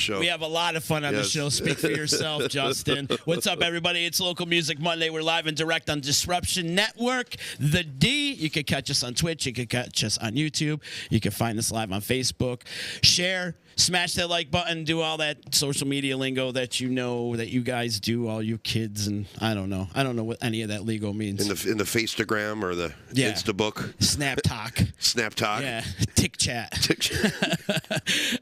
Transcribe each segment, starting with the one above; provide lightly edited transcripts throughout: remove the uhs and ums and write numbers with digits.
show. We have a lot of fun on the show. Speak for yourself, Justin. What's up, everybody? It's Local Music Monday. We're live and direct on Disruption Network, The D. You can catch us on Twitch. You can catch us on YouTube. You can find us live on Facebook. Share. Smash that like button, do all that social media lingo that you know that you guys do, all you kids, and I don't know what any of that lingo means. In the Faceagram or the Instabook. Snap Talk. Snap Talk. Yeah. Tick Chat.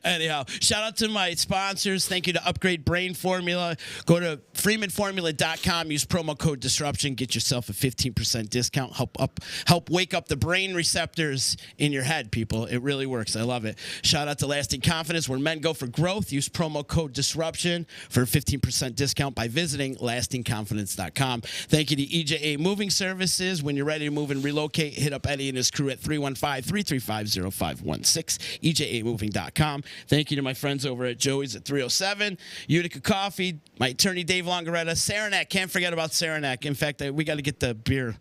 Anyhow, shout out to my sponsors. Thank you to Upgrade Brain Formula. Go to freemanformula.com. Use promo code Disruption. Get yourself a 15% discount. Help wake up the brain receptors in your head, people. It really works. I love it. Shout out to Lasting Confidence, where men go for growth. Use promo code Disruption for a 15% discount by visiting lastingconfidence.com. Thank you to EJA Moving Services. When you're ready to move and relocate, hit up Eddie and his crew at 315-335-0516, EJAmoving.com. Thank you to my friends over at Joey's at 307, Utica Coffee, my attorney Dave Longaretta, Saranac. Can't forget about Saranac. In fact, we got to get the beer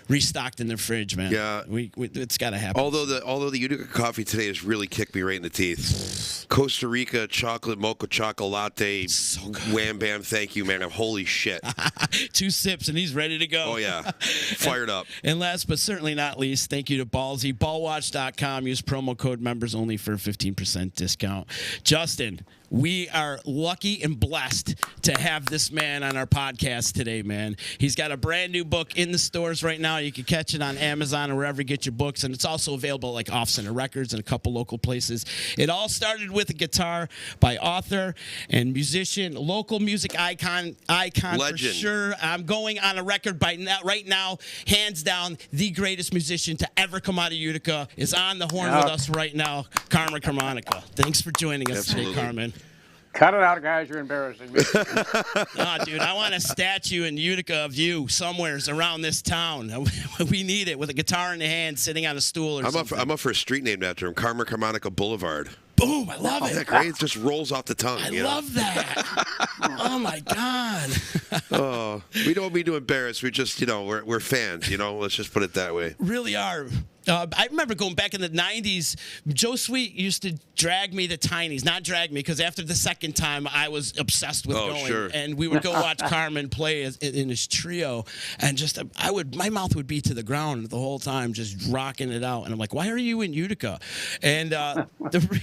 restocked in the fridge, man. Yeah, it's got to happen. Although the Utica coffee today has really kicked me right in the teeth. Costa Rica chocolate mocha chocolate latte. So good. Wham bam, thank you, man. Holy shit. 2 sips and he's ready to go. Oh yeah, fired up. And last but certainly not least, thank you to Ballsy, ballwatch.com. Use promo code members only for a 15% discount. Justin, we are lucky and blessed to have this man on our podcast today, man. He's got a brand new book in the stores right now. You can catch it on Amazon or wherever you get your books, and it's also available like Off Center Records and a couple local places. It all started with a guitar by author and musician, local music icon Legend. For sure. I'm going on a record right now, hands down, the greatest musician to ever come out of Utica is on the horn with us right now, Carmen Caramanica. Thanks for joining us today, Carmen. Cut it out, guys. You're embarrassing me. Dude, I want a statue in Utica of you somewheres around this town. We need it with a guitar in the hand, sitting on a stool or something. I'm up for a street named after him, Carmen Caramanica Boulevard. Boom, I love it. Isn't that great? It just rolls off the tongue. I love that. Oh, my God. Oh, we don't mean to embarrass. We just, we're fans, Let's just put it that way. Really are. I remember going back in the 90s, Joe Sweet used to drag me to Tiny's. Not drag me, because after the second time, I was obsessed with going. Sure. And we would go watch Carmen play in his trio, and just my mouth would be to the ground the whole time, just rocking it out. And I'm like, why are you in Utica? And the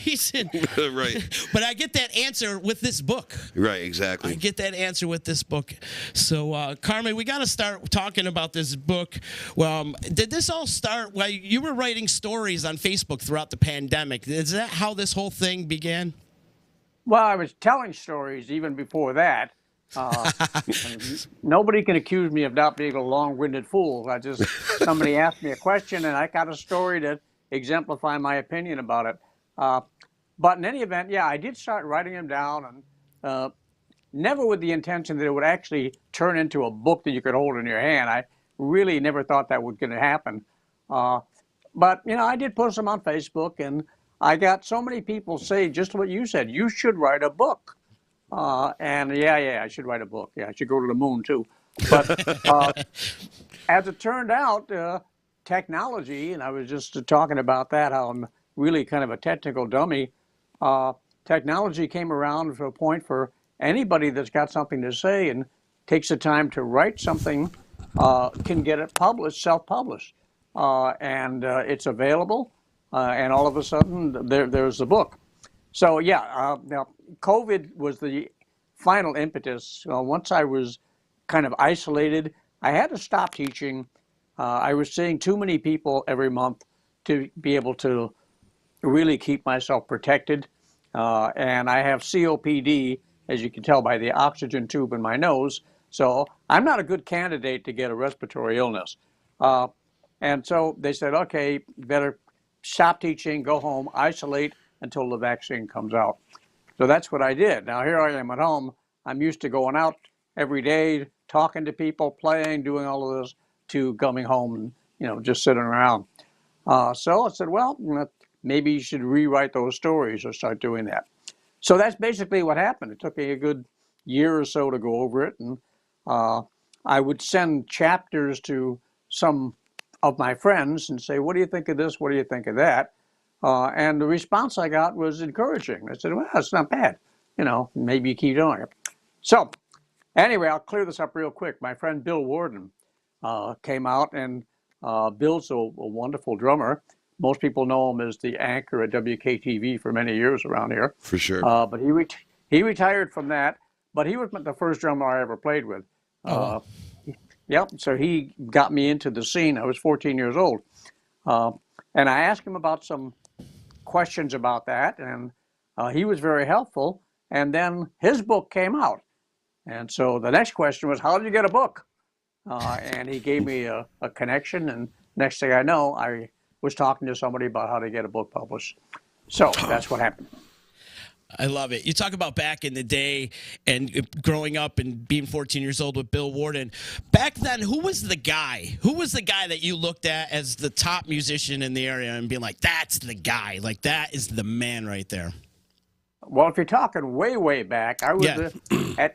reason... Right. But I get that answer with this book. Right, exactly. I get that answer with this book. So, Carmen, we got to start talking about this book. Well, did this all start... You were writing stories on Facebook throughout the pandemic. Is that how this whole thing began? Well, I was telling stories even before that. Nobody can accuse me of not being a long-winded fool. Somebody asked me a question, and I got a story to exemplify my opinion about it. But in any event, yeah, I did start writing them down, and never with the intention that it would actually turn into a book that you could hold in your hand. I really never thought that was going to happen. But, I did post them on Facebook, and I got so many people say just what you said. You should write a book. And yeah, I should write a book. Yeah, I should go to the moon, too. But as it turned out, technology, and I was just talking about that, how I'm really kind of a technical dummy. Technology came around to a point for anybody that's got something to say and takes the time to write something can get it published, self-published. And it's available, and all of a sudden there's the book. So yeah, now COVID was the final impetus. Once I was kind of isolated, I had to stop teaching. I was seeing too many people every month to be able to really keep myself protected. And I have COPD, as you can tell by the oxygen tube in my nose. So I'm not a good candidate to get a respiratory illness. And so they said, okay, better stop teaching, go home, isolate until the vaccine comes out. So that's what I did. Now here I am at home. I'm used to going out every day, talking to people, playing, doing all of this, to coming home and, just sitting around. So I said, well, maybe you should rewrite those stories or start doing that. So that's basically what happened. It took me a good year or so to go over it. And I would send chapters to some of my friends and say, what do you think of this? What do you think of that? And the response I got was encouraging. I said, well, it's not bad. maybe you keep doing it. So anyway, I'll clear this up real quick. My friend Bill Warden came out, and Bill's a wonderful drummer. Most people know him as the anchor at WKTV for many years around here. For sure. But he retired from that. But he was the first drummer I ever played with. Yep. So he got me into the scene. I was 14 years old, and I asked him about some questions about that, and he was very helpful. And then his book came out, and so the next question was, "How did you get a book?" And he gave me a connection, and next thing I know, I was talking to somebody about how to get a book published. So that's what happened. I love it. You talk about back in the day and growing up and being 14 years old with Bill Warden. Back then, who was the guy? Who was the guy that you looked at as the top musician in the area and being like, that's the guy, like that is the man right there? Well, if you're talking way, way back, I was at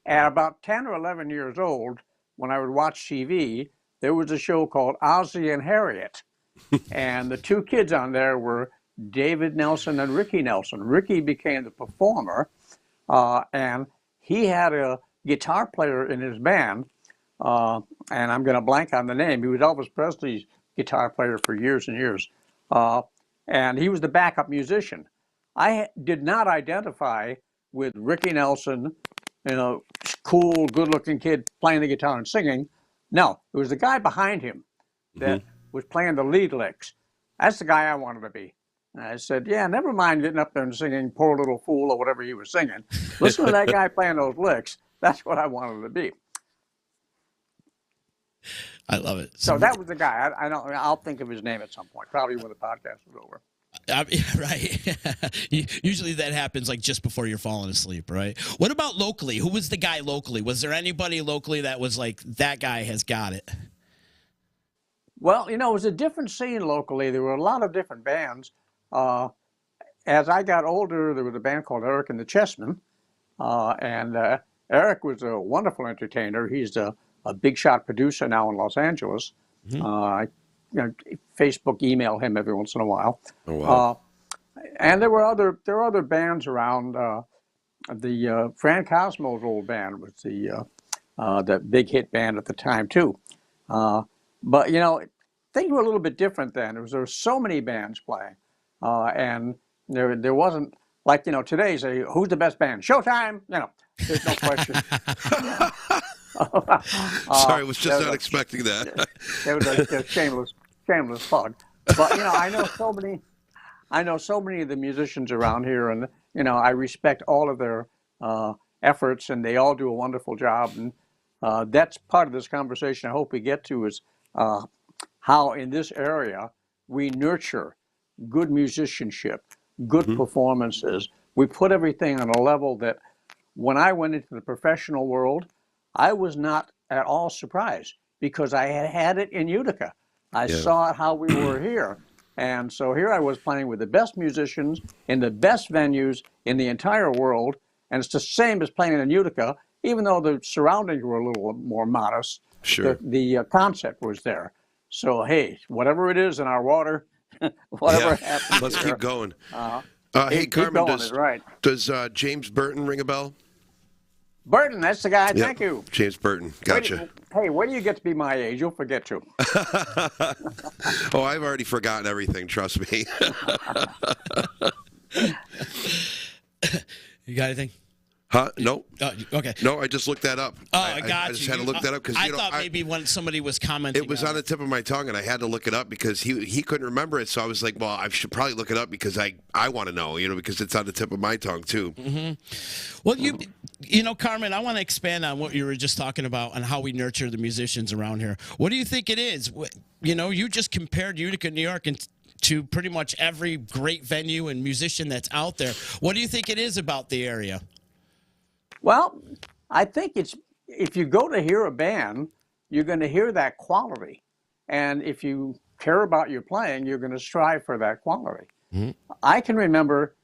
about 10 or 11 years old when I would watch TV. There was a show called Ozzie and Harriet, and the two kids on there were David Nelson and Ricky Nelson. Ricky became the performer, and he had a guitar player in his band, and I'm going to blank on the name. He was Elvis Presley's guitar player for years and years, and he was the backup musician. I did not identify with Ricky Nelson, cool, good-looking kid playing the guitar and singing. No, it was the guy behind him that was playing the lead licks. That's the guy I wanted to be. And I said, yeah, never mind getting up there and singing Poor Little Fool or whatever he was singing. Listen to that guy playing those licks. That's what I wanted to be. I love it. So that was the guy. I'll think of his name at some point, probably when the podcast is over. Right. Usually that happens like just before you're falling asleep, right? What about locally? Who was the guy locally? Was there anybody locally that was like, that guy has got it? Well, it was a different scene locally. There were a lot of different bands. As I got older, there was a band called Eric and the Chessmen. And Eric was a wonderful entertainer. He's a big shot producer now in Los Angeles. Facebook email him every once in a while. Oh, wow. And there were other bands around. The Fran Cosmo's old band was the big hit band at the time too. But things were a little bit different then. There were so many bands playing, and there wasn't like today. Say who's the best band? Showtime. There's no question. Sorry, I was just not expecting that. It was a shameless plug. But I know so many of the musicians around here, and I respect all of their efforts, and they all do a wonderful job. And that's part of this conversation I hope we get to is how in this area we nurture good musicianship, good performances. We put everything on a level that when I went into the professional world, I was not at all surprised because I had it in Utica. I saw it how we were here. And so here I was playing with the best musicians in the best venues in the entire world. And it's the same as playing in Utica, even though the surroundings were a little more modest. Sure. The concept was there. So, hey, whatever it is in our water, whatever happens. Let's keep going. Hey, Carmen, going, does James Burton ring a bell? Burton, that's the guy. Thank you. James Burton. Gotcha. When do you get to be my age? You'll forget to. Oh, I've already forgotten everything. Trust me. You got anything? Huh? No. Okay. No, I just looked that up. Oh, I got you. I just had to look that up because I thought maybe when somebody was commenting, it was on the tip of my tongue, and I had to look it up because he couldn't remember it. So I was like, well, I should probably look it up because I want to know, because it's on the tip of my tongue too. Well, Carmen, I want to expand on what you were just talking about and how we nurture the musicians around here. What do you think it is? You just compared Utica, New York, to pretty much every great venue and musician that's out there. What do you think it is about the area? Well, I think if you go to hear a band, you're going to hear that quality. And if you care about your playing, you're going to strive for that quality. I can remember,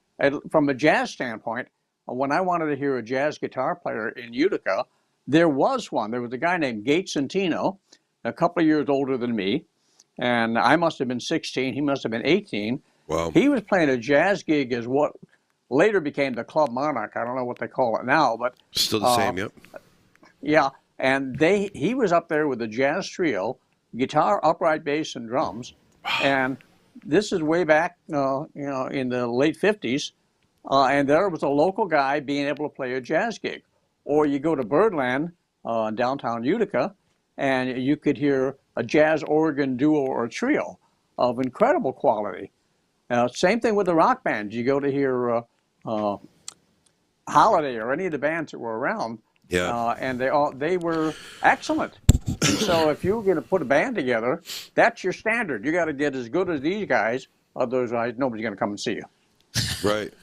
from a jazz standpoint, when I wanted to hear a jazz guitar player in Utica, there was one. There was a guy named Gates Centino, a couple of years older than me, and I must have been 16. He must have been 18. Wow. He was playing a jazz gig as what later became the Club Monarch. I don't know what they call it now, but Still the same, yep. yeah. And he was up there with a jazz trio, guitar, upright bass, and drums. And this is way back, in the late 50s. And there was a local guy being able to play a jazz gig. Or you go to Birdland, downtown Utica, and you could hear a jazz organ duo or trio of incredible quality. Same thing with the rock bands. You go to hear Holiday or any of the bands that were around, and they were excellent. And so if you were going to put a band together, that's your standard. You got to get as good as these guys, otherwise nobody's going to come and see you. Right.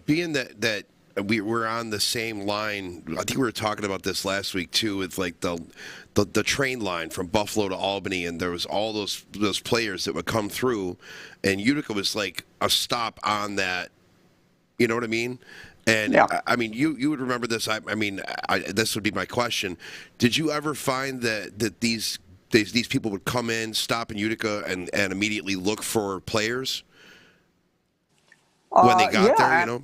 Being that we're on the same line, I think we were talking about this last week too, with like the train line from Buffalo to Albany, and there was all those players that would come through, and Utica was like a stop on that. You know what I mean? And yeah. I mean, you would remember this. I mean, this would be my question. Did you ever find that these people would come in, stop in Utica, and immediately look for players when they got there? You know.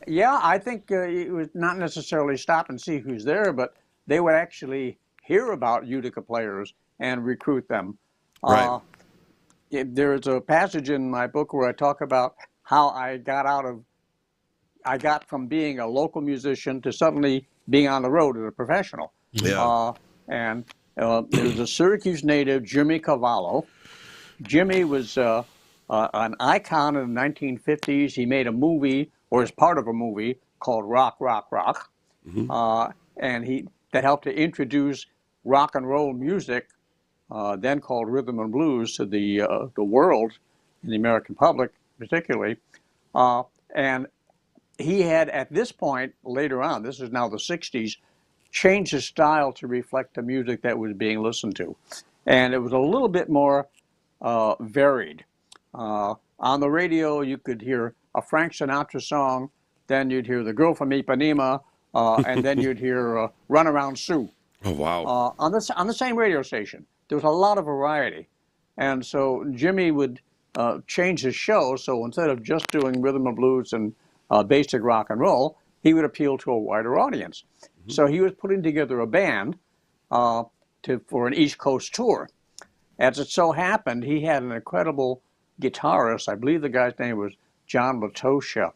Yeah, I think it was not necessarily stop and see who's there, but they would actually hear about Utica players and recruit them. Right. There's a passage in my book where I talk about how I got from being a local musician to suddenly being on the road as a professional. Yeah. And there was a Syracuse native, Jimmy Cavallo. Jimmy was an icon in the 1950s. He made a movie, or is part of a movie, called Rock, Rock, Rock. Mm-hmm. And that helped to introduce rock and roll music, then called rhythm and blues, to the world, and the American public particularly. And he had, at this point, later on, this is now the 60s, changed his style to reflect the music that was being listened to. And it was a little bit more varied. On the radio, you could hear a Frank Sinatra song, then you'd hear The Girl from Ipanema, and then you'd hear Run Around Sue. Oh, wow. On the same radio station. There was a lot of variety. And so Jimmy would change his show, so instead of just doing rhythm and blues and basic rock and roll, he would appeal to a wider audience. Mm-hmm. So he was putting together a band for an East Coast tour. As it so happened, he had an incredible guitarist, I believe the guy's name was John Latosha,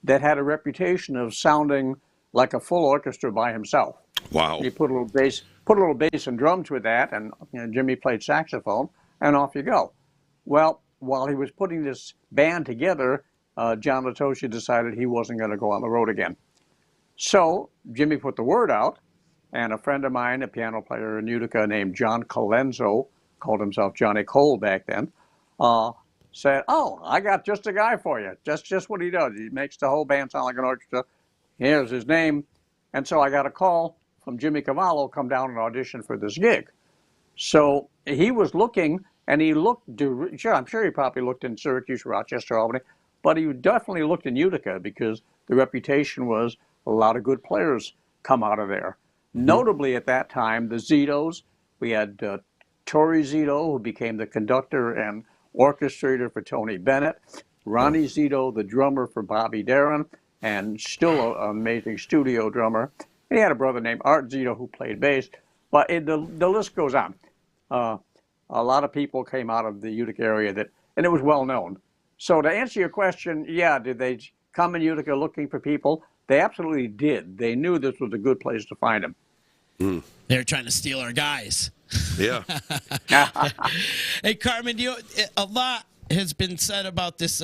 that had a reputation of sounding like a full orchestra by himself. Wow. He put a little bass and drums with that, and Jimmy played saxophone, and off you go. Well, while he was putting this band together, John Latosha decided he wasn't going to go on the road again. So Jimmy put the word out, and a friend of mine, a piano player in Utica named John Colenso, called himself Johnny Cole back then, said, "Oh, I got just a guy for you. Just what he does. He makes the whole band sound like an orchestra. Here's his name." And so I got a call from Jimmy Cavallo, come down and audition for this gig. So he was looking, and he looked, sure, I'm sure he probably looked in Syracuse, Rochester, Albany, but he definitely looked in Utica because the reputation was a lot of good players come out of there. Mm-hmm. Notably at that time, the Zitos. We had Torrey Zito, who became the conductor and orchestrator for Tony Bennett, Ronnie Zito, the drummer for Bobby Darin, and still an amazing studio drummer. And he had a brother named Art Zito who played bass, but the list goes on. A lot of people came out of the Utica area and it was well known. So to answer your question, yeah, did they come in Utica looking for people? They absolutely did. They knew this was a good place to find them. Mm. They're trying to steal our guys. Yeah. Hey, Carmen, a lot has been said about this.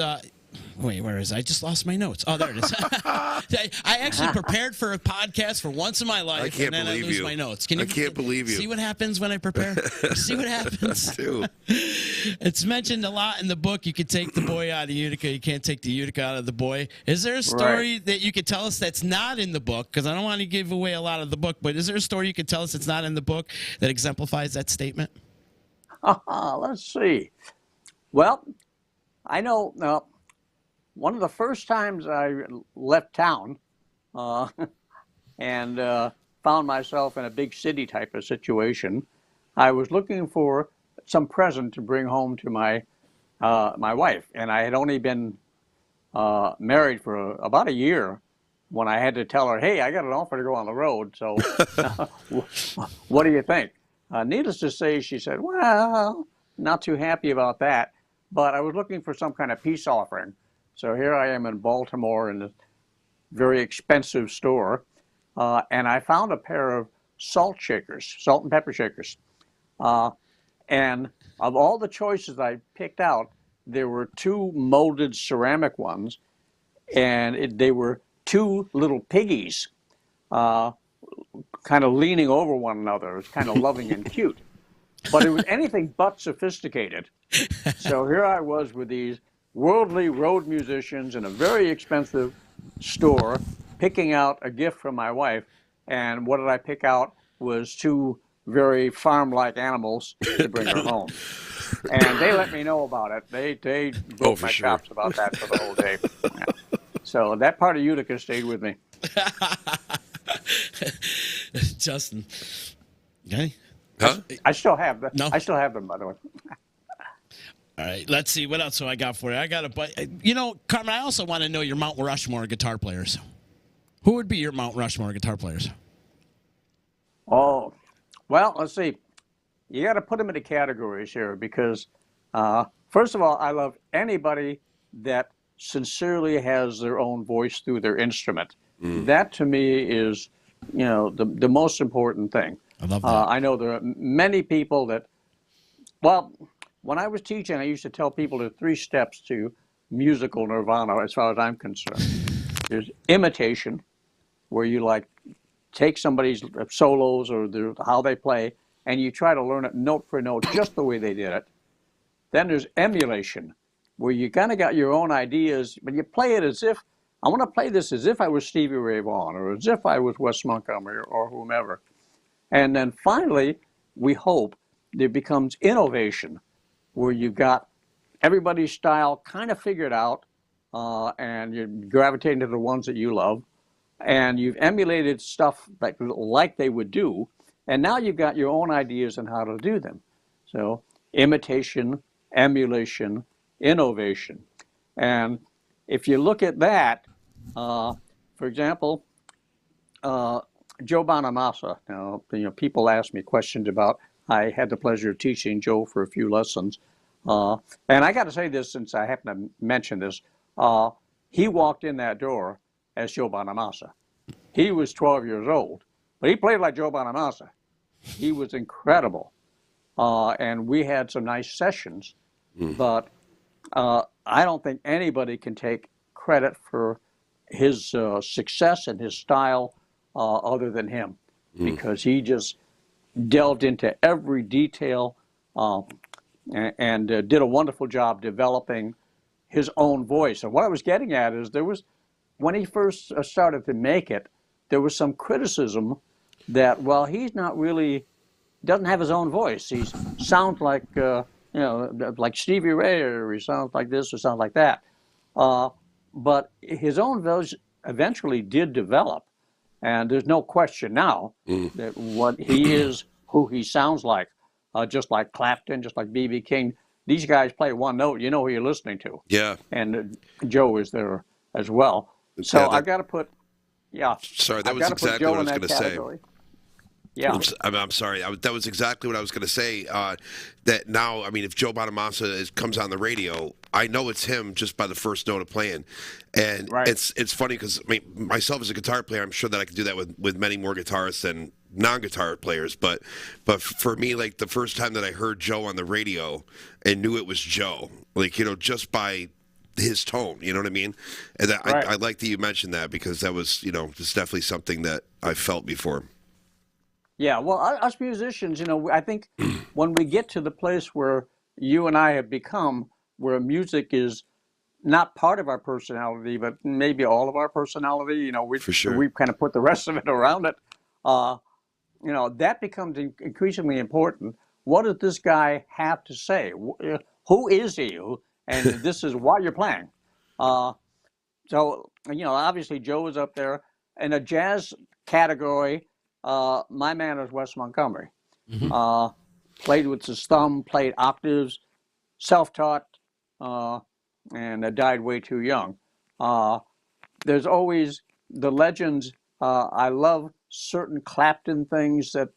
Wait, where is it? I just lost my notes. Oh, there it is. I actually prepared for a podcast for once in my life, and then I lose my notes. I can't believe you. See what happens when I prepare? See what happens? Dude. It's mentioned a lot in the book. You could take the boy out of Utica. You can't take the Utica out of the boy. Is there a story that you could tell us that's not in the book? Because I don't want to give away a lot of the book, but is there a story you could tell us that's not in the book that exemplifies that statement? Let's see. Well, I know one of the first times I left town and found myself in a big city type of situation, I was looking for some present to bring home to my wife. And I had only been married for about a year when I had to tell her, hey, I got an offer to go on the road, so what do you think? Needless to say, she said, well, not too happy about that, but I was looking for some kind of peace offering. So here I am in Baltimore in a very expensive store, and I found a pair of salt shakers, salt and pepper shakers. And of all the choices I picked out, there were two molded ceramic ones, and they were two little piggies, kind of leaning over one another. It was kind of loving and cute. But it was anything but sophisticated. So here I was with these worldly road musicians in a very expensive store, picking out a gift from my wife. And what did I pick out was two very farm-like animals to bring her home. And they let me know about it. They broke my chops about that for the whole day. Yeah. So that part of Utica stayed with me. Justin. Okay. Huh? I still have them. No. I still have them, by the way. All right. Let's see. What else do I got for you? I got Carmen, I also want to know your Mount Rushmore guitar players. Who would be your Mount Rushmore guitar players? Oh, well, let's see. You got to put them into categories here because, first of all, I love anybody that sincerely has their own voice through their instrument. That to me is, the most important thing. I love that. I know there are many people that, well, when I was teaching, I used to tell people there are 3 steps to musical nirvana as far as I'm concerned. There's imitation, where you take somebody's solos or how they play, and you try to learn it note for note just the way they did it. Then there's emulation, where you kind of got your own ideas, but you play it as if, I want to play this as if I was Stevie Ray Vaughan, or as if I was Wes Montgomery, or whomever. And then finally, we hope, there becomes innovation, where you've got everybody's style kind of figured out, and you're gravitating to the ones that you love, and you've emulated stuff like they would do, and now you've got your own ideas on how to do them. So imitation, emulation, innovation. And if you look at that, for example, Joe Bonamassa, people ask me questions about, I had the pleasure of teaching Joe for a few lessons. And I got to say this since I happen to mention this. He walked in that door as Joe Bonamassa. He was 12 years old, but he played like Joe Bonamassa. He was incredible. And we had some nice sessions, but I don't think anybody can take credit for his success and his style other than him, because he just delved into every detail and did a wonderful job developing his own voice. And what I was getting at is when he first started to make it, there was some criticism that, well, he's not really, doesn't have his own voice. He sounds like, like Stevie Ray, or he sounds like this or sounds like that. But his own voice eventually did develop. And there's no question now that what he is, who he sounds like, just like Clapton, just like B.B. King. These guys play one note, you know who you're listening to. Yeah. And Joe is there as well. So I've got to put, Sorry, that was exactly what I was going to say. Yeah. I'm sorry. That was exactly what I was going to say. That now, I mean, if Joe Bonamassa comes on the radio, I know it's him just by the first note of playing. And it's funny because myself as a guitar player, I'm sure that I could do that with many more guitarists than non-guitar players. But for me, like the first time that I heard Joe on the radio and knew it was Joe, just by his tone, you know what I mean? And I like that you mentioned that, because that was, it's definitely something that I felt before. Yeah, well, us musicians, I think when we get to the place where you and I have become, where music is not part of our personality, but maybe all of our personality, For sure. we kind of put the rest of it around it, that becomes increasingly important. What does this guy have to say? Who is he? And this is why you're playing. So, obviously Joe is up there. In a jazz category, my man is Wes Montgomery. Played with his thumb, played octaves, self-taught, and died way too young. There's always the legends. I love certain Clapton things that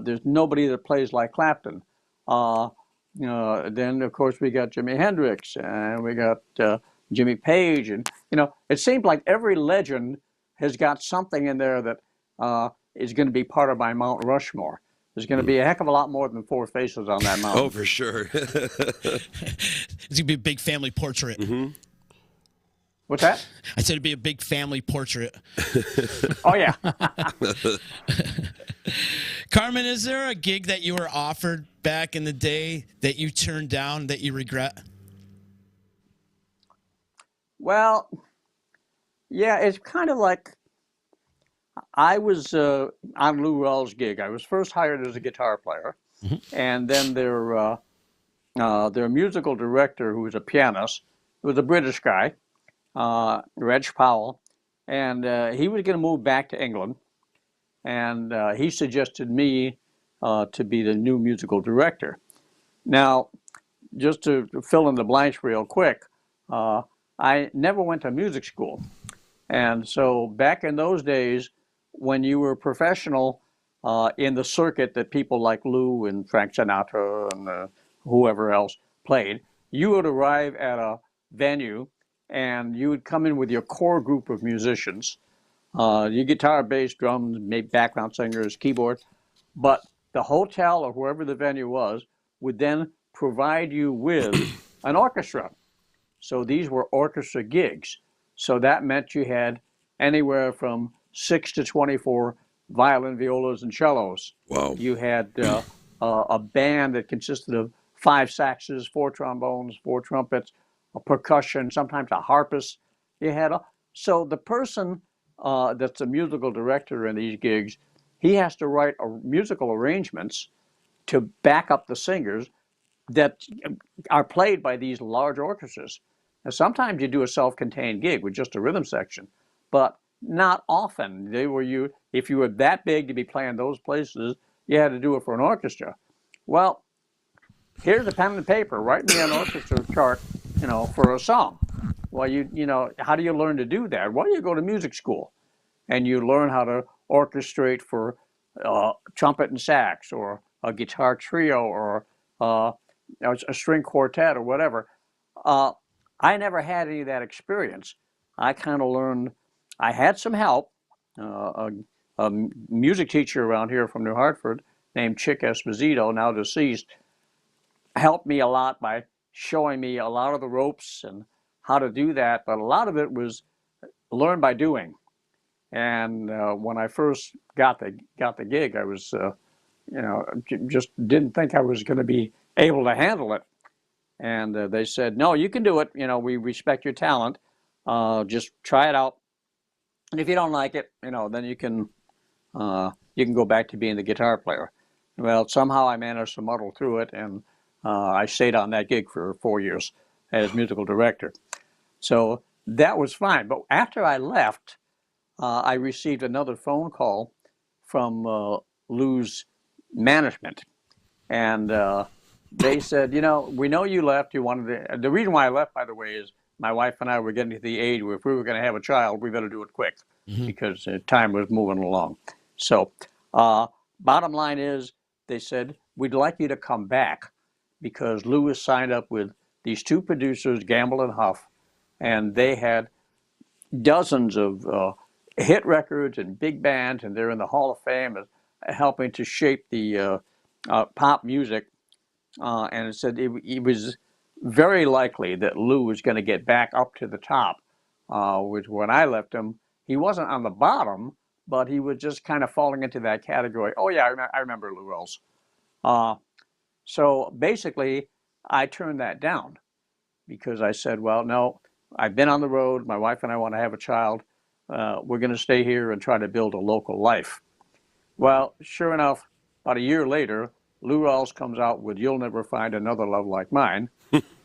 there's nobody that plays like Clapton. Then of course we got Jimi Hendrix and we got Jimmy Page, and it seems like every legend has got something in there that is going to be part of my Mount Rushmore. There's going to be a heck of a lot more than four faces on that mountain. Oh, for sure. It's going to be a big family portrait. Mm-hmm. What's that? I said it'd be a big family portrait. Oh, yeah. Carmen, is there a gig that you were offered back in the day that you turned down that you regret? Well, yeah, it's kind of like I was on Lou Rawls' gig. I was first hired as a guitar player, and then their musical director, who was a pianist, was a British guy, Reg Powell, and he was going to move back to England, and he suggested me to be the new musical director. Now, just to fill in the blanks real quick, I never went to music school. And so back in those days, when you were professional in the circuit that people like Lou and Frank Sinatra and whoever else played, you would arrive at a venue and you would come in with your core group of musicians, your guitar, bass, drums, maybe background singers, keyboard, but the hotel or wherever the venue was would then provide you with an orchestra. So these were orchestra gigs. So that meant you had anywhere from 6 to 24 violin, violas, and cellos. Wow. You had a band that consisted of 5 saxes, 4 trombones, 4 trumpets, a percussion, sometimes a harpist. So the person that's a musical director in these gigs, he has to write musical arrangements to back up the singers that are played by these large orchestras. Now, sometimes you do a self-contained gig with just a rhythm section, but not often. If you were that big to be playing those places, you had to do it for an orchestra. Well, here's a pen and paper. Write me an orchestra chart, for a song. Well, how do you learn to do that? Well, you go to music school, and you learn how to orchestrate for trumpet and sax, or a guitar trio, or a string quartet, or whatever. I never had any of that experience. I kind of learned. I had some help. A music teacher around here from New Hartford named Chick Esposito, now deceased, helped me a lot by showing me a lot of the ropes and how to do that. But a lot of it was learned by doing. And when I first got the gig, I was, just didn't think I was going to be able to handle it. And they said, "No, you can do it. We respect your talent. Just try it out. And if you don't like it, then you can go back to being the guitar player." Well, somehow I managed to muddle through it, and I stayed on that gig for 4 years as musical director. So that was fine. But after I left, I received another phone call from Lou's management, and they said, "We know you left. You wanted to." The reason why I left, by the way, is my wife and I were getting to the age where if we were going to have a child, we better do it quick, because time was moving along. So, bottom line is, they said, "We'd like you to come back," because Lou is signed up with these 2 producers, Gamble and Huff, and they had dozens of hit records and big bands, and they're in the Hall of Fame as helping to shape the pop music. And it said it was very likely that Lou was going to get back up to the top, which when I left him, he wasn't on the bottom, but he was just kind of falling into that category. Oh, yeah, I remember Lou Rawls. So basically, I turned that down because I said, well, no, I've been on the road. My wife and I want to have a child. We're going to stay here and try to build a local life. Well, sure enough, about a year later, Lou Rawls comes out with "You'll Never Find Another Love Like Mine."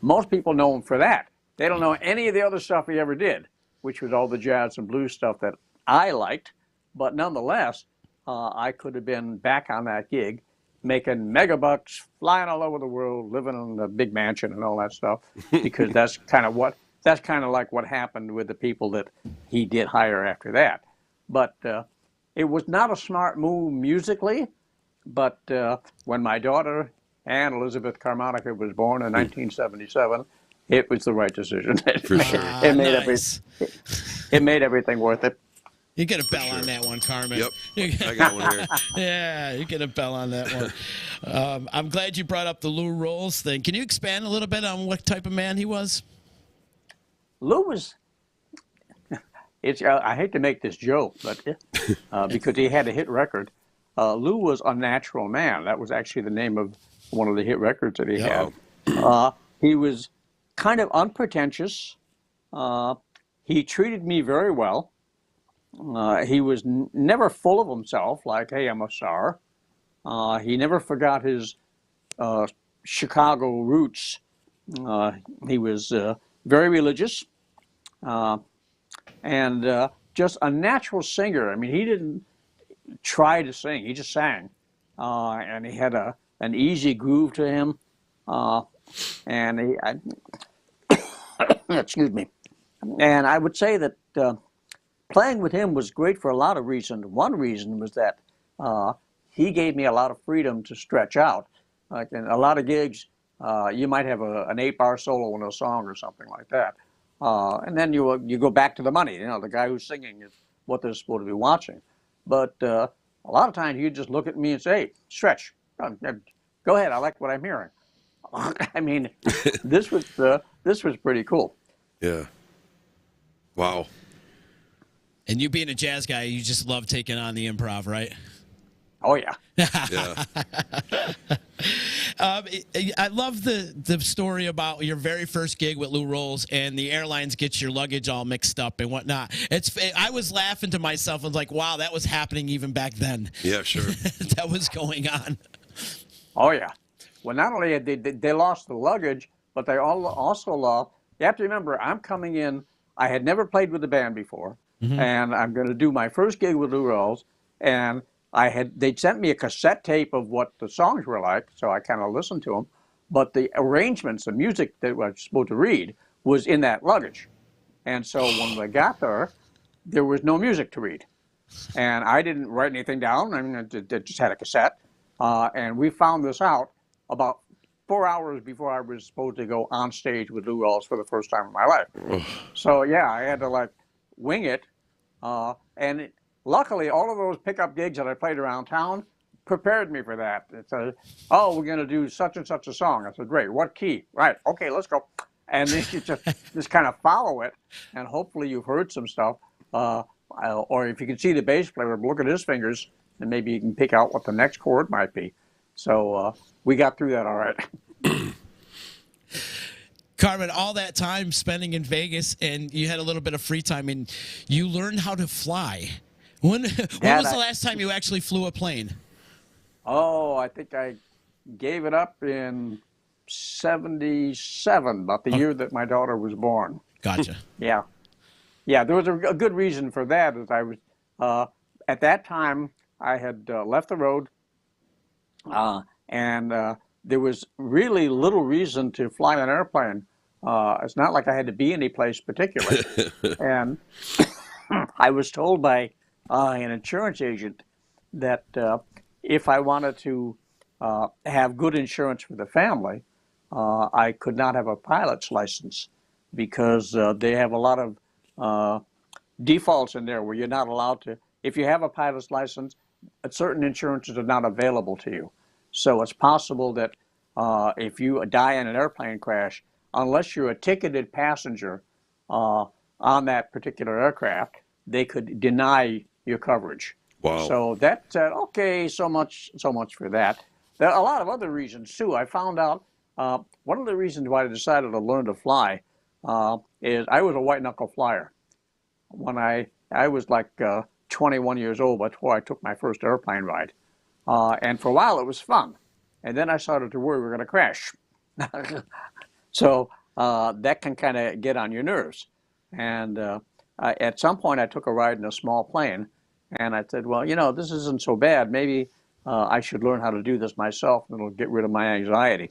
Most people know him for that. They don't know any of the other stuff he ever did, which was all the jazz and blues stuff that I liked. But nonetheless, I could have been back on that gig, making mega bucks, flying all over the world, living in a big mansion and all that stuff, because that's kind of what that's kind of like what happened with the people that he did hire after that. But it was not a smart move musically. But when my daughter, Ann Elizabeth Caramanica, was born in 1977, it was the right decision. For sure. It made Nice. it made everything worth it. You get a bell on that one, Carmen. Yep. I got one here. Yeah, you get a bell on that one. I'm glad you brought up the Lou Rawls thing. Can you expand a little bit on what type of man he was? Lou was. I hate to make this joke, but because he had a hit record, Lou was a natural man. That was actually the name of one of the hit records that he had. He was kind of unpretentious. He treated me very well. He was never full of himself, like, hey, I'm a star. He never forgot his Chicago roots. He was very religious and just a natural singer. I mean, he didn't try to sing, he just sang. And he had an easy groove to him. Excuse me. And I would say that playing with him was great for a lot of reasons. One reason was that he gave me a lot of freedom to stretch out. Like in a lot of gigs, you might have an 8-bar solo in a song or something like that. And then you go back to the money. You know, the guy who's singing is what they're supposed to be watching. But a lot of times you just look at me and say, hey, stretch. Go ahead. I like what I'm hearing. I mean, this was pretty cool. Yeah. Wow. And you being a jazz guy, you just love taking on the improv, right? Oh, yeah. Yeah. I love the story about your very first gig with Lou Rawls and the airlines get your luggage all mixed up and whatnot. I was laughing to myself. I was like, wow, that was happening even back then. Yeah, sure. That was going on. Oh, yeah. Well, not only did they lost the luggage, but they also lost. You have to remember, I'm coming in. I had never played with the band before, and I'm going to do my first gig with Lou Rawls, and they'd sent me a cassette tape of what the songs were like, so I kind of listened to them. But the arrangements, the music that I was supposed to read, was in that luggage. And so when I got there was no music to read. And I didn't write anything down. I mean, I just had a cassette. And we found this out about 4 hours before I was supposed to go on stage with Lou Rawls for the first time in my life. So, yeah, I had to, wing it. Luckily, all of those pickup gigs that I played around town prepared me for that. It said, oh, we're going to do such and such a song. I said, great. What key? Right. Okay, let's go. And then you just kind of follow it, and hopefully you've heard some stuff. Or if you can see the bass player, look at his fingers, and maybe you can pick out what the next chord might be. So we got through that all right. Carmen, all that time spending in Vegas, and you had a little bit of free time, and you learned how to fly. When was the last time you actually flew a plane? Oh, I think I gave it up in 77, about the year that my daughter was born. Gotcha. Yeah. Yeah, there was a good reason for that. Is I was, at that time, I had left the road, and there was really little reason to fly an airplane. It's not like I had to be any place particularly. And I was told by an insurance agent that if I wanted to have good insurance for the family, I could not have a pilot's license because they have a lot of defaults in there where you're not allowed to. If you have a pilot's license, certain insurances are not available to you. So it's possible that if you die in an airplane crash, unless you're a ticketed passenger on that particular aircraft, they could deny your coverage. Wow. So that said, okay, so much for that. There are a lot of other reasons too. I found out one of the reasons why I decided to learn to fly is I was a white knuckle flyer. When I was 21 years old before I took my first airplane ride, and for a while it was fun, and then I started to worry we were going to crash. So that can kind of get on your nerves. And at some point I took a ride in a small plane, and I said, well, this isn't so bad. Maybe I should learn how to do this myself, and it'll get rid of my anxiety.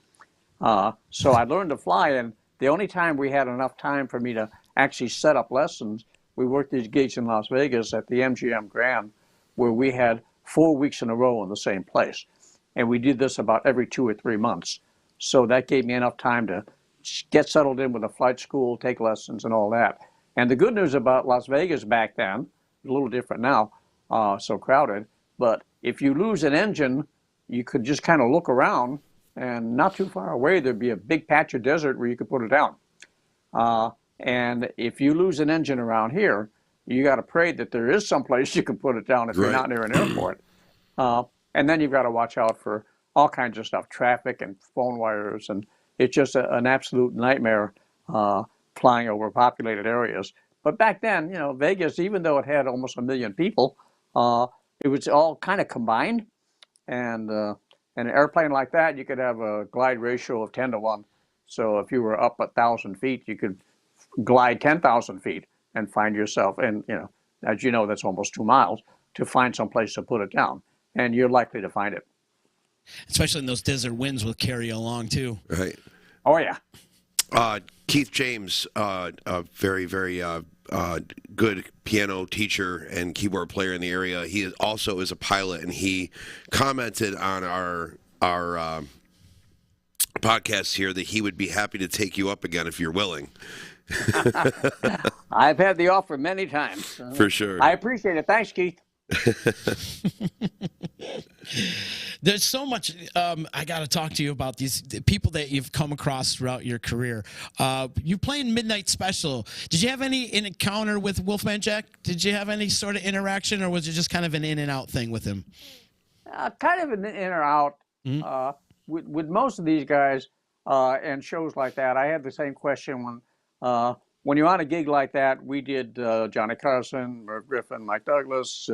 So I learned to fly, and the only time we had enough time for me to actually set up lessons, we worked these gigs in Las Vegas at the MGM Grand, where we had 4 weeks in a row in the same place. And we did this about every 2 or 3 months. So that gave me enough time to get settled in with a flight school, take lessons and all that. And the good news about Las Vegas back then, a little different now, so crowded, but if you lose an engine, you could just kind of look around, and not too far away there'd be a big patch of desert where you could put it down. And if you lose an engine around here, you got to pray that there is some place you can put it down if you're not near an airport. And then you've got to watch out for all kinds of stuff, traffic and phone wires, and it's just an absolute nightmare flying over populated areas. But back then, you know, Vegas, even though it had almost 1 million people, it was all kind of combined. And an airplane like that, you could have a glide ratio of 10 to 1. So if you were up 1,000 feet, you could glide 10,000 feet and find yourself, and you know, as you know, that's almost 2 miles, to find some place to put it down. And you're likely to find it. Especially in those desert winds will carry you along too. Right. Oh, yeah. Keith James, a very, very good piano teacher and keyboard player in the area. He also is a pilot, and he commented on our podcast here that he would be happy to take you up again if you're willing. I've had the offer many times. For sure. I appreciate it. Thanks, Keith. There's so much I got to talk to you about, these people that you've come across throughout your career. You playing Midnight Special. Did you have any encounter with Wolfman Jack? Did you have any sort of interaction, or was it just kind of an in and out thing with him? Kind of an in or out. With most of these guys and shows like that, I had the same question when you're on a gig like that. We did Johnny Carson, Merv Griffin, Mike Douglas,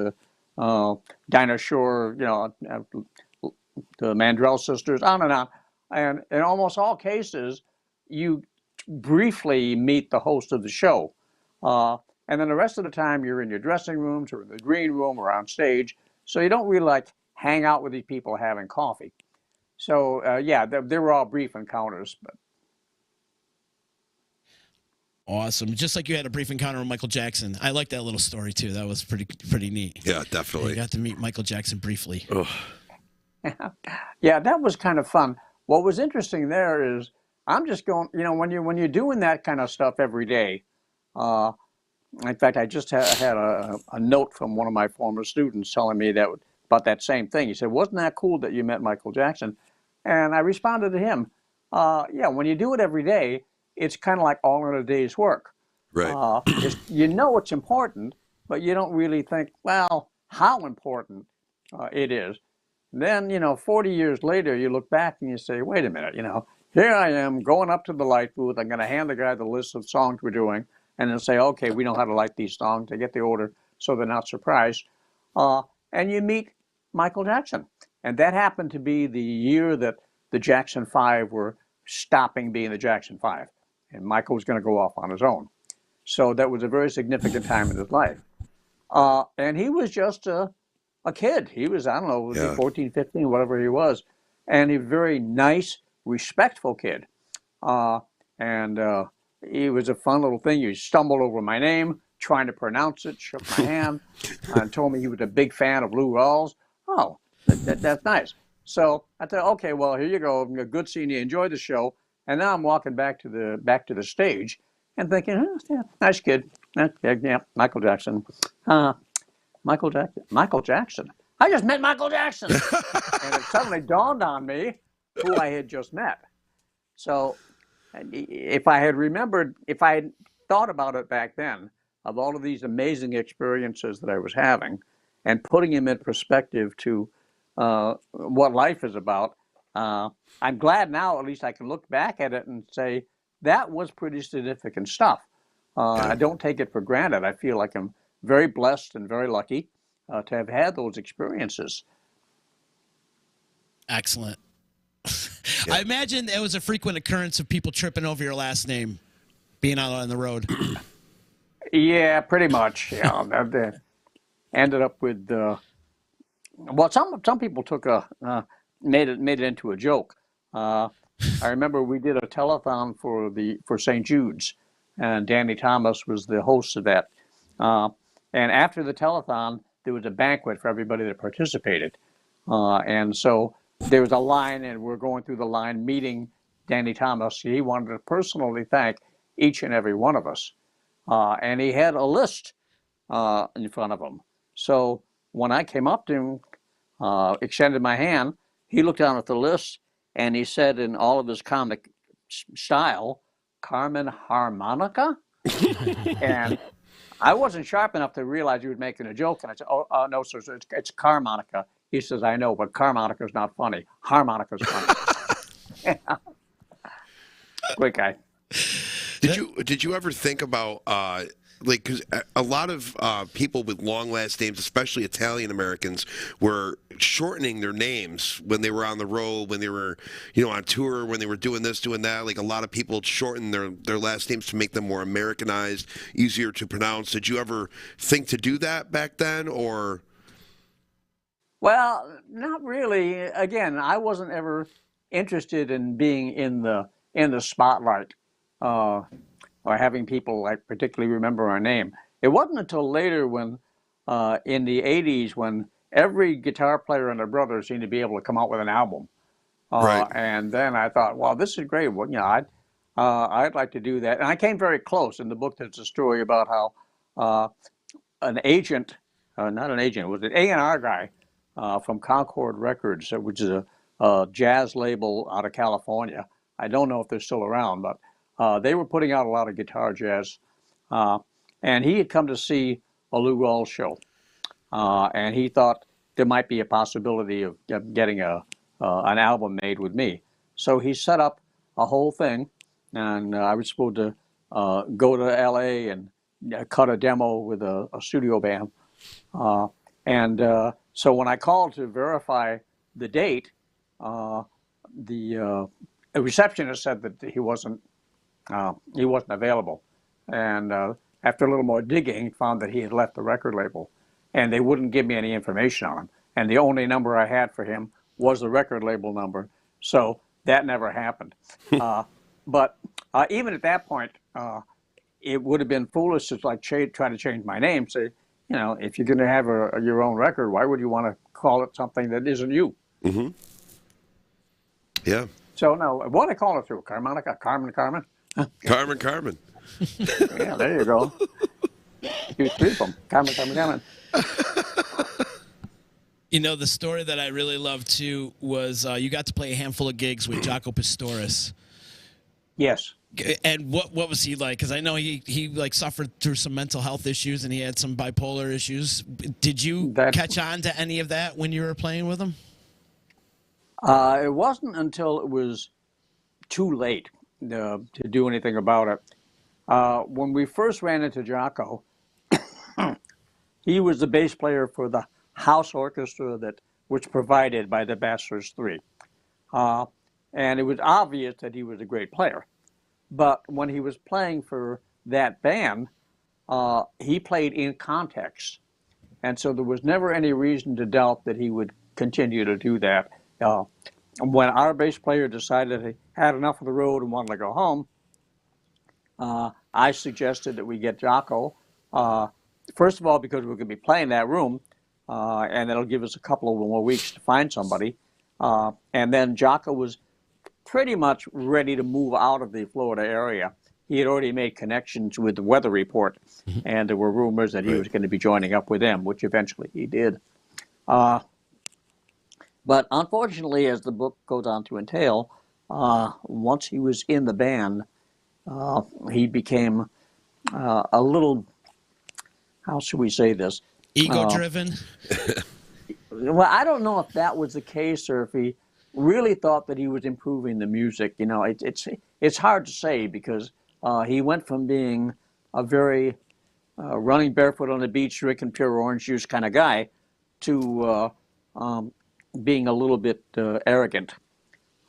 Dinah Shore, you know, the Mandrell sisters, on and on. And in almost all cases, you briefly meet the host of the show. And then the rest of the time, you're in your dressing rooms or in the green room or on stage. So you don't really like hang out with these people having coffee. So, yeah, they were all brief encounters. But awesome. Just like you had a brief encounter with Michael Jackson. I like that little story, too. That was pretty neat. Yeah, definitely. You got to meet Michael Jackson briefly. Oh. Yeah, that was kind of fun. What was interesting there is I'm just going, you know, when you're doing that kind of stuff every day. In fact, I just had a note from one of my former students telling me about that same thing. He said, "Wasn't that cool that you met Michael Jackson?" And I responded to him, "Yeah, when you do it every day, it's kind of like all in a day's work. Right. You know it's important, but you don't really think, well, how important it is. Then, you know, 40 years later, you look back and you say, wait a minute, you know, here I am going up to the light booth. I'm going to hand the guy the list of songs we're doing and then say, okay, we know how to light these songs. They get the order so they're not surprised. And you meet Michael Jackson. And that happened to be the year that the Jackson 5 were stopping being the Jackson 5. And Michael was going to go off on his own. So that was a very significant time in his life. And he was just a kid. He was, I don't know, was he 14, 15, whatever he was. And a very nice, respectful kid. And he was a fun little thing. He stumbled over my name, trying to pronounce it, shook my hand, and told me he was a big fan of Lou Rawls. Oh, that's nice. So I thought, okay, well, here you go. Good seeing you. Enjoy the show. And now I'm walking back to the stage and thinking, oh, yeah, nice kid. Yeah, Michael Jackson. Michael Jackson. I just met Michael Jackson. And it suddenly dawned on me who I had just met. So if I had thought about it back then, of all of these amazing experiences that I was having, and putting them in perspective to what life is about, I'm glad now at least I can look back at it and say, that was pretty significant stuff. I don't take it for granted. I feel like I'm very blessed and very lucky to have had those experiences. Excellent. I imagine it was a frequent occurrence of people tripping over your last name, being out on the road. Yeah, pretty much. Yeah, they ended up with. Well, some people made it into a joke. I remember we did a telethon for St. Jude's, and Danny Thomas was the host of that. And after the telethon, there was a banquet for everybody that participated. And so there was a line, and we're going through the line meeting Danny Thomas. He wanted to personally thank each and every one of us. And he had a list in front of him. So when I came up to him, extended my hand, he looked down at the list and he said in all of his comic style, Carmen Harmonica? And I wasn't sharp enough to realize he was making a joke. And I said, oh, no, sir, it's Carmonica. He says, I know, but Carmonica's not funny. Harmonica's funny. Great guy. Did you ever think about like, because a lot of people with long last names, especially Italian Americans, were shortening their names when they were on the road, when they were, on tour, when they were doing this, doing that. Like, a lot of people shortened their last names to make them more Americanized, easier to pronounce. Did you ever think to do that back then, or? Well, not really. Again, I wasn't ever interested in being in the spotlight. Or having people like particularly remember our name. It wasn't until later when, in the 80s, when every guitar player and their brother seemed to be able to come out with an album. Right. And then I thought, well, this is great. Well, I'd like to do that. And I came very close. In the book, there's a story about how an agent, not an agent, it was an A&R guy from Concord Records, which is a jazz label out of California. I don't know if they're still around, but they were putting out a lot of guitar jazz, and he had come to see a Lou Rawls show, and he thought there might be a possibility of getting an album made with me. So he set up a whole thing, and I was supposed to go to LA and cut a demo with a studio band. So when I called to verify the date, the receptionist said that he wasn't available. And after a little more digging, found that he had left the record label, and they wouldn't give me any information on him. And the only number I had for him was the record label number. So that never happened. But even at that point, it would have been foolish to try to change my name. Say, if you're going to have your own record, why would you want to call it something that isn't you? Mm-hmm. Yeah. So no, what I call it through? Caramanica, Carmen. Carmen. Yeah, there you go. You three of them. Carmen. The story that I really loved too was you got to play a handful of gigs with Jaco Pastorius. Yes. And what was he like? Because I know he suffered through some mental health issues and he had some bipolar issues. Did you catch on to any of that when you were playing with him? It wasn't until it was too late to do anything about it. When we first ran into Jaco, he was the bass player for the house orchestra that was provided by the Bastards 3. And it was obvious that he was a great player. But when he was playing for that band, he played in context. And so there was never any reason to doubt that he would continue to do that. When our bass player decided he had enough of the road and wanted to go home, I suggested that we get Jaco, first of all, because we're going to be playing that room, and it'll give us a couple of more weeks to find somebody. And then Jaco was pretty much ready to move out of the Florida area. He had already made connections with the Weather Report, and there were rumors that he was going to be joining up with them, which eventually he did. But unfortunately, as the book goes on to entail, once he was in the band, he became a little, how should we say this? Ego-driven? Well, I don't know if that was the case or if he really thought that he was improving the music. It's hard to say because he went from being a very running barefoot on the beach, drinking pure orange juice kind of guy to being a little bit arrogant.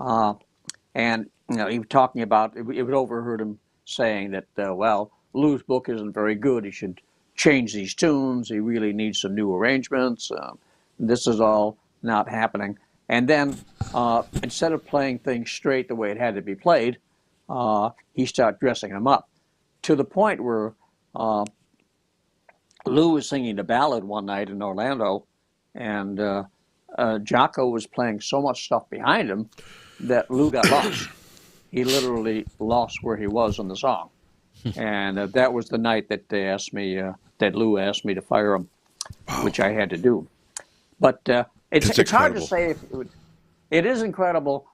And he was talking about, it was overheard him saying that, Lou's book isn't very good. He should change these tunes. He really needs some new arrangements. This is all not happening. And then instead of playing things straight the way it had to be played, he started dressing them up to the point where Lou was singing a ballad one night in Orlando, and Jocko was playing so much stuff behind him that Lou got lost. He literally lost where he was in the song. And that was the night that they asked me, that Lou asked me to fire him, which I had to do. But it's hard to say if it is incredible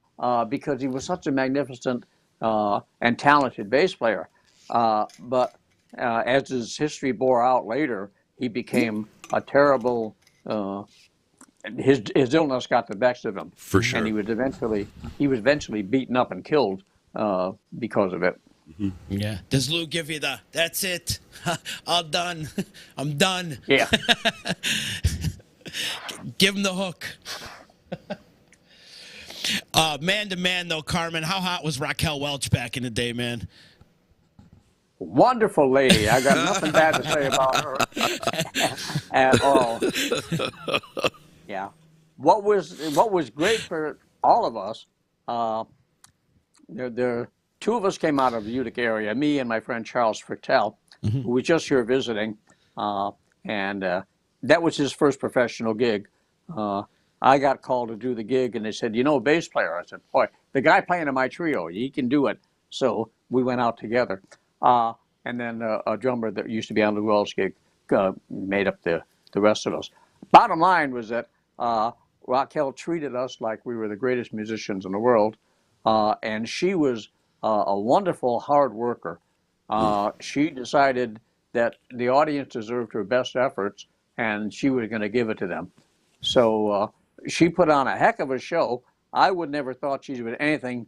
because he was such a magnificent and talented bass player. But as his history bore out later, he became a terrible. His illness got the best of him, for sure, and he was eventually beaten up and killed because of it. Mm-hmm. Yeah. Does Lou give you the "That's it, all done, I'm done"? Yeah. Give him the hook. Man to man, though, Carmen, how hot was Raquel Welch back in the day, man? Wonderful lady. I got nothing bad to say about her at all. Yeah. What was great for all of us, there two of us came out of the Utica area, me and my friend Charles Frictel, who was just here visiting, and that was his first professional gig. I got called to do the gig, and they said, "You know, a bass player?" I said, "Boy, the guy playing in my trio, he can do it." So we went out together. And then a drummer that used to be on the Wells gig made up the rest of us. Bottom line was that Raquel treated us like we were the greatest musicians in the world, and she was a wonderful hard worker. She decided that the audience deserved her best efforts, and she was going to give it to them. So she put on a heck of a show. I would never thought she was anything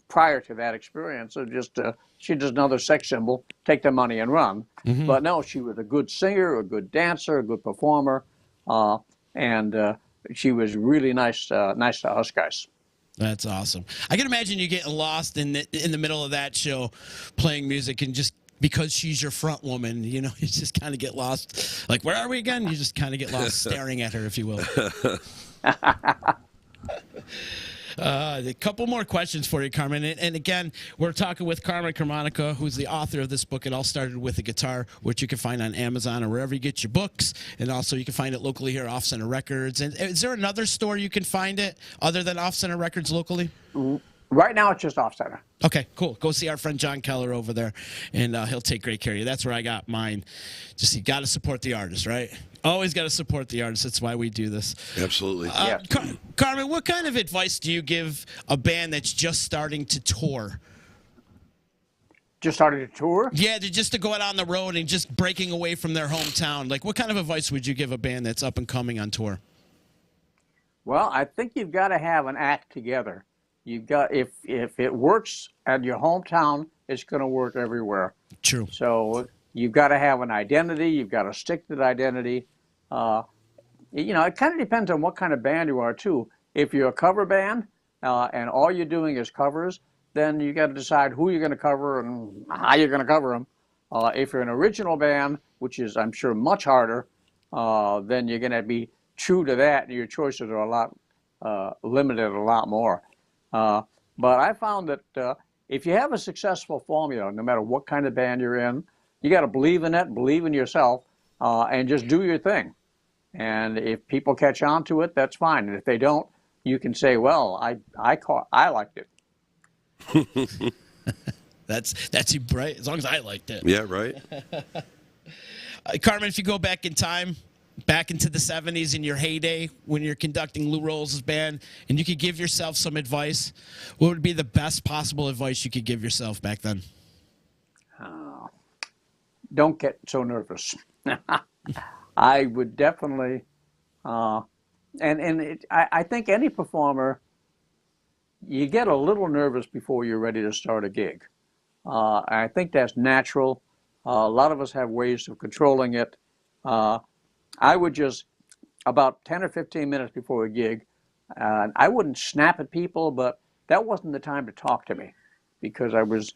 prior to that experience. So just she's just another sex symbol, take the money and run. But no, she was a good singer, a good dancer, a good performer, and she was really nice to us guys. That's awesome. I can imagine you getting lost in the middle of that show, playing music, and just because she's your front woman, you just kind of get lost. Like, where are we again? You just kind of get lost staring at her, if you will. A couple more questions for you, Carmen. And again, we're talking with Carmen Caramanica, who's the author of this book, It All Started With a Guitar, which you can find on Amazon or wherever you get your books. And also you can find it locally here at Off Center Records. And is there another store you can find it other than Off Center Records locally? Right now, it's just Off Center. Okay, cool. Go see our friend John Keller over there, and he'll take great care of you. That's where I got mine. Just you got to support the artist, right? Always got to support the artist. That's why we do this. Absolutely. Carmen, what kind of advice do you give a band that's just starting to tour? Just started to tour? Yeah, just to go out on the road and just breaking away from their hometown. Like, what kind of advice would you give a band that's up and coming on tour? Well, I think you've got to have an act together. You've got if it works at your hometown, it's going to work everywhere. True. So you've got to have an identity. You've got to stick to the identity. It kind of depends on what kind of band you are too. If you're a cover band and all you're doing is covers, then you got to decide who you're going to cover and how you're going to cover them. If you're an original band, which is I'm sure much harder, then you're going to be true to that, and your choices are a lot limited, a lot more. But I found that if you have a successful formula, no matter what kind of band you're in, you got to believe in it, believe in yourself, and just do your thing. And if people catch on to it, that's fine. And if they don't, you can say, "Well, I liked it." That's right. As long as I liked it. Yeah, right. Carmen, if you go back in time, back into the 70s in your heyday when you're conducting Lou Rawls' band, and you could give yourself some advice, what would be the best possible advice you could give yourself back then? Don't get so nervous. I would definitely, I think any performer, you get a little nervous before you're ready to start a gig. I think that's natural. A lot of us have ways of controlling it. I would just, about 10 or 15 minutes before a gig, I wouldn't snap at people, but that wasn't the time to talk to me because I was,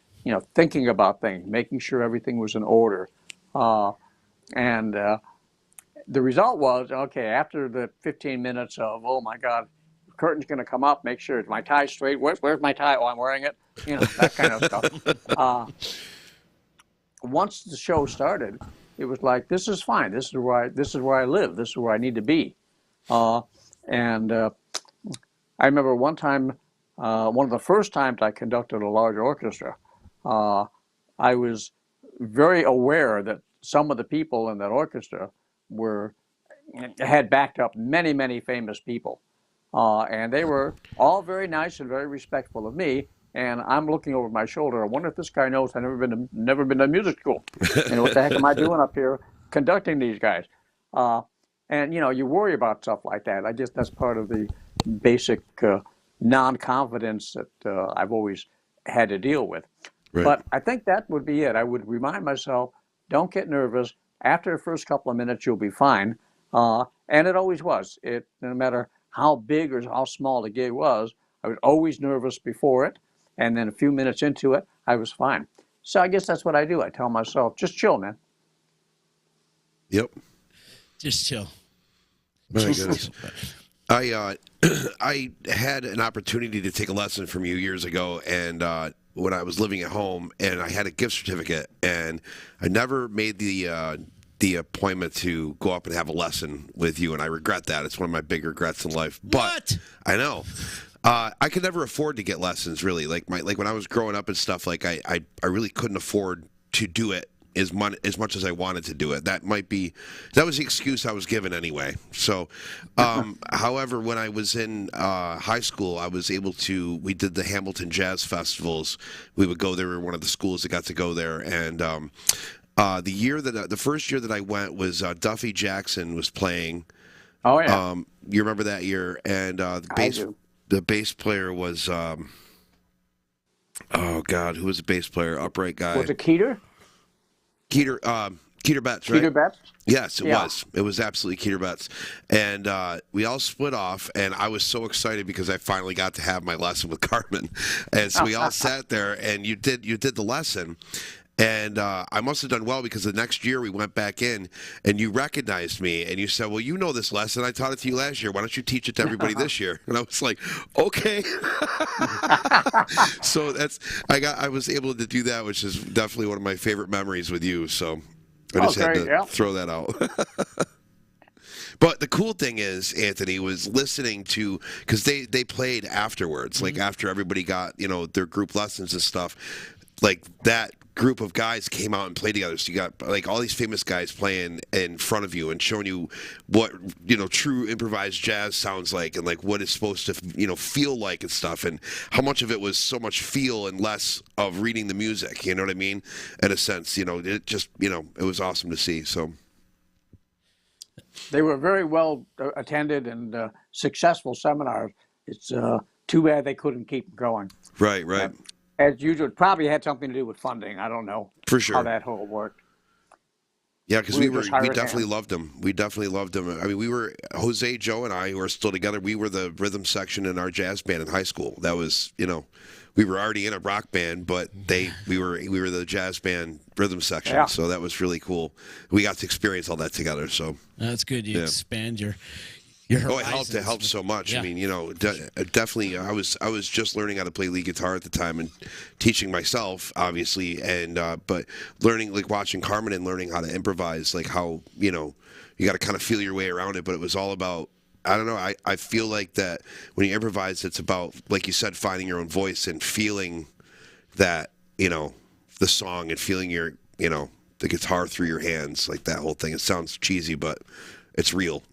thinking about things, making sure everything was in order. The result was, okay, after the 15 minutes of, oh my God, curtain's going to come up, make sure my tie's straight. Where's my tie? Oh, I'm wearing it. That kind of stuff. Once the show started, it was like, this is fine. This is where I live. This is where I need to be. And I remember one time, one of the first times I conducted a large orchestra, I was very aware that some of the people in that orchestra had backed up many, many famous people. And they were all very nice and very respectful of me. And I'm looking over my shoulder. I wonder if this guy knows I've never been to music school. What the heck am I doing up here conducting these guys? And you worry about stuff like that. I guess that's part of the basic non-confidence that I've always had to deal with. Right. But I think that would be it. I would remind myself, don't get nervous. After the first couple of minutes, you'll be fine. And it always was. No matter how big or how small the gig was, I was always nervous before it. And then a few minutes into it, I was fine. So I guess that's what I do. I tell myself, just chill, man. Yep. Just chill. My goodness. I had an opportunity to take a lesson from you years ago, and when I was living at home, and I had a gift certificate, and I never made the appointment to go up and have a lesson with you, and I regret that. It's one of my big regrets in life. But What? I know. I could never afford to get lessons, really. Like when I was growing up and stuff, like I really couldn't afford to do it as much as I wanted to do it. That was the excuse I was given anyway. So, however, when I was in high school, I was able to. We did the Hamilton Jazz Festivals. We would go there. We were one of the schools that got to go there, and the first year that I went was Duffy Jackson was playing. Oh yeah. You remember that year? And the bass player was oh God, who was the bass player? Upright guy. Was it Keeter? Keeter Betts, right? Keeter Betts? Yes, it was. It was absolutely Keeter Betts. And we all split off, and I was so excited because I finally got to have my lesson with Carmen. And so we all sat there, and you did the lesson. And I must have done well because the next year we went back in and you recognized me and you said, well, you know this lesson. I taught it to you last year. Why don't you teach it to everybody this year? And I was like, okay. So I was able to do that, which is definitely one of my favorite memories with you. So I just had to throw that out. But the cool thing is, Anthony, was listening to, because they played afterwards, like after everybody got, their group lessons and stuff, like that group of guys came out and played together. So you got like all these famous guys playing in front of you and showing you what true improvised jazz sounds like and like what it's supposed to feel like and stuff, and how much of it was so much feel and less of reading the music. You know what I mean? In a sense, it just it was awesome to see. So they were very well attended and successful seminars. It's too bad they couldn't keep going. Right. As usual, it probably had something to do with funding. I don't know for sure how that whole worked. Yeah, because we definitely loved them. We definitely loved them. I mean, we were Jose, Joe, and I, who are still together. We were the rhythm section in our jazz band in high school. That was, we were already in a rock band, but we were the jazz band rhythm section. Yeah. So that was really cool. We got to experience all that together. So that's good. You expand your horizons. It helped so much. Yeah. I mean, definitely. I was just learning how to play lead guitar at the time and teaching myself, obviously, and but learning, like watching Carmen and learning how to improvise, like how you got to kind of feel your way around it. But it was all about, I don't know. I feel like that when you improvise, it's about, like you said, finding your own voice and feeling that the song and feeling your the guitar through your hands, like that whole thing. It sounds cheesy, but it's real.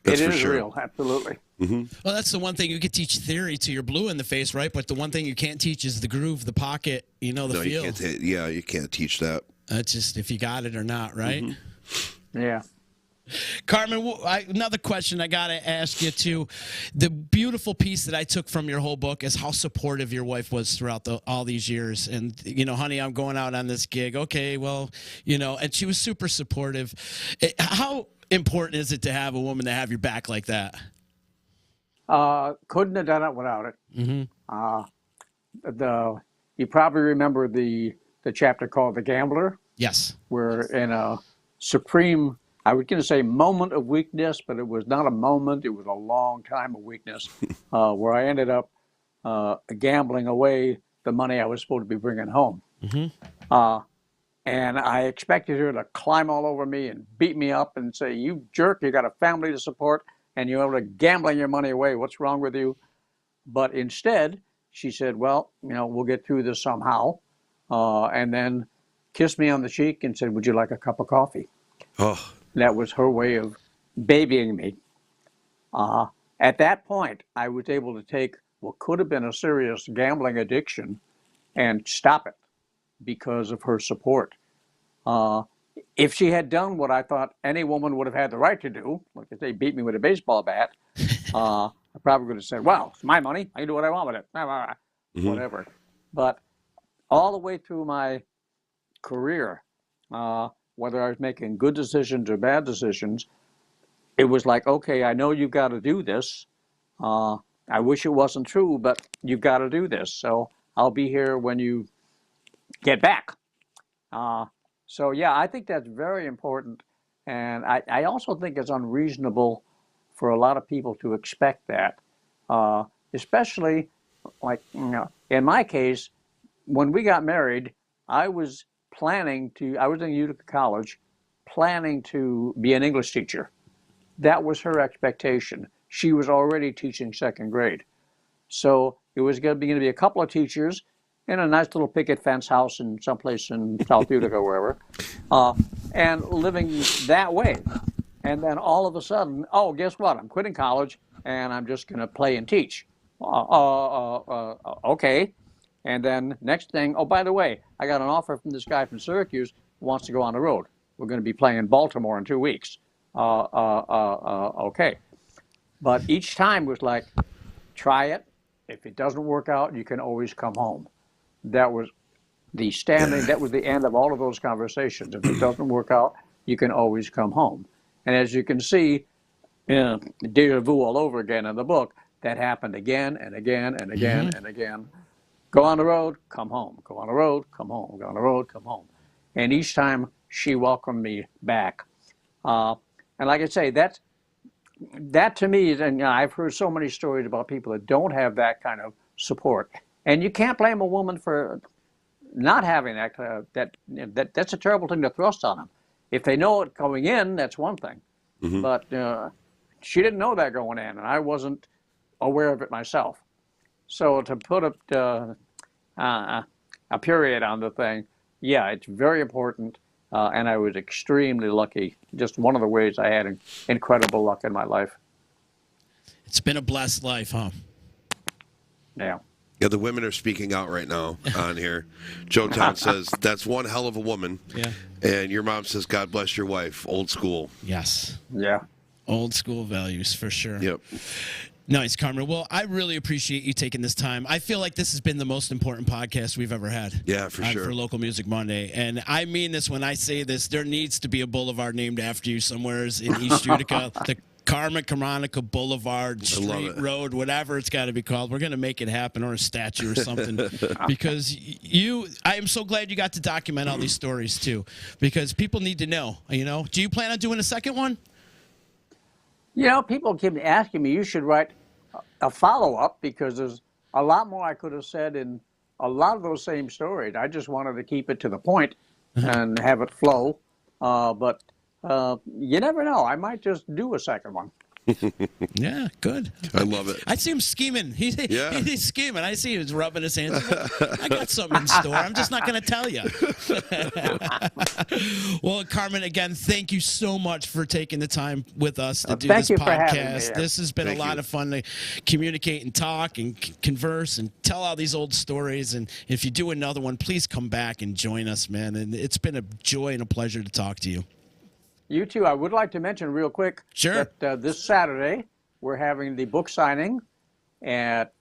It is real, absolutely. Mm-hmm. Well, that's the one thing you could teach theory to your blue in the face, right? But the one thing you can't teach is the groove, the pocket, the feel. You can't teach that. That's just if you got it or not, right? Mm-hmm. Yeah. Carmen, another question I got to ask you too. The beautiful piece that I took from your whole book is how supportive your wife was throughout all these years. And, honey, I'm going out on this gig. Okay, well, and she was super supportive. How important is it to have a woman to have your back like that? Couldn't have done it without it. Mm-hmm. You probably remember the chapter called "The Gambler." Yes. Where in a supreme I was going to say moment of weakness, but it was not a moment. It was a long time of weakness where I ended up gambling away the money I was supposed to be bringing home. And I expected her to climb all over me and beat me up and say, "You jerk, you got a family to support and you're gambling your money away. What's wrong with you?" But instead, she said, "Well, we'll get through this somehow." And then kissed me on the cheek and said, "Would you like a cup of coffee?" Oh, That was her way of babying me. At that point, I was able to take what could have been a serious gambling addiction and stop it because of her support. If she had done what I thought any woman would have had the right to do, like if they beat me with a baseball bat, I probably would have said, "Well, it's my money. I can do what I want with it." Whatever. But all the way through my career, whether I was making good decisions or bad decisions, it was like, "Okay, I know you've got to do this. I wish it wasn't true, but you've got to do this. So I'll be here when you get back." So yeah, I think that's very important. And I also think it's unreasonable for a lot of people to expect that, especially in my case, when we got married, I was I was in Utica College, planning to be an English teacher. That was her expectation. She was already teaching second grade. So it was going to be a couple of teachers in a nice little picket fence house in someplace in South Utica, wherever, and living that way. And then all of a sudden, oh, guess what? I'm quitting college and I'm just going to play and teach. Okay. And then next thing, oh, by the way, I got an offer from this guy from Syracuse who wants to go on the road. We're going to be playing in Baltimore in 2 weeks. Okay. But each time was like, try it. If it doesn't work out, you can always come home. That was that was the end of all of those conversations. If it doesn't work out, you can always come home. And as you can see, deja vu all over again in the book, that happened again and again and again and again. Go on the road, come home. Go on the road, come home. Go on the road, come home. And each time she welcomed me back. And like I say, that to me, and I've heard so many stories about people that don't have that kind of support. And you can't blame a woman for not having that. That's a terrible thing to thrust on them. If they know it going in, that's one thing. But she didn't know that going in, and I wasn't aware of it myself. So to put a period on the thing, yeah, it's very important. And I was extremely lucky. Just one of the ways I had incredible luck in my life. It's been a blessed life, huh? Yeah. Yeah, the women are speaking out right now on here. Joe Town says, "That's one hell of a woman." Yeah. And your mom says, "God bless your wife." Old school. Yes. Yeah. Old school values for sure. Yep. Nice, Carmen. Well, I really appreciate you taking this time. I feel like this has been the most important podcast we've ever had. Yeah, for sure. For Local Music Monday. And I mean this when I say this. There needs to be a boulevard named after you somewhere in East Utica. The Caramanica Boulevard, Street, Road, whatever it's got to be called. We're going to make it happen, or a statue or something. Because I am so glad you got to document all these stories, too. Because people need to know, Do you plan on doing a second one? People keep asking me, you should write a follow-up, because there's a lot more I could have said in a lot of those same stories. I just wanted to keep it to the point and have it flow. But you never know. I might just do a second one. Yeah, good. I love it. I see him scheming. He's scheming. I see him rubbing his hands. I got something in store. I'm just not going to tell you. Well, Carmen, again, thank you so much for taking the time with us to do this podcast. This has been a lot of fun to communicate and talk and converse and tell all these old stories. And if you do another one, please come back and join us, man. And it's been a joy and a pleasure to talk to you. You too. I would like to mention real quick that this Saturday we're having the book signing at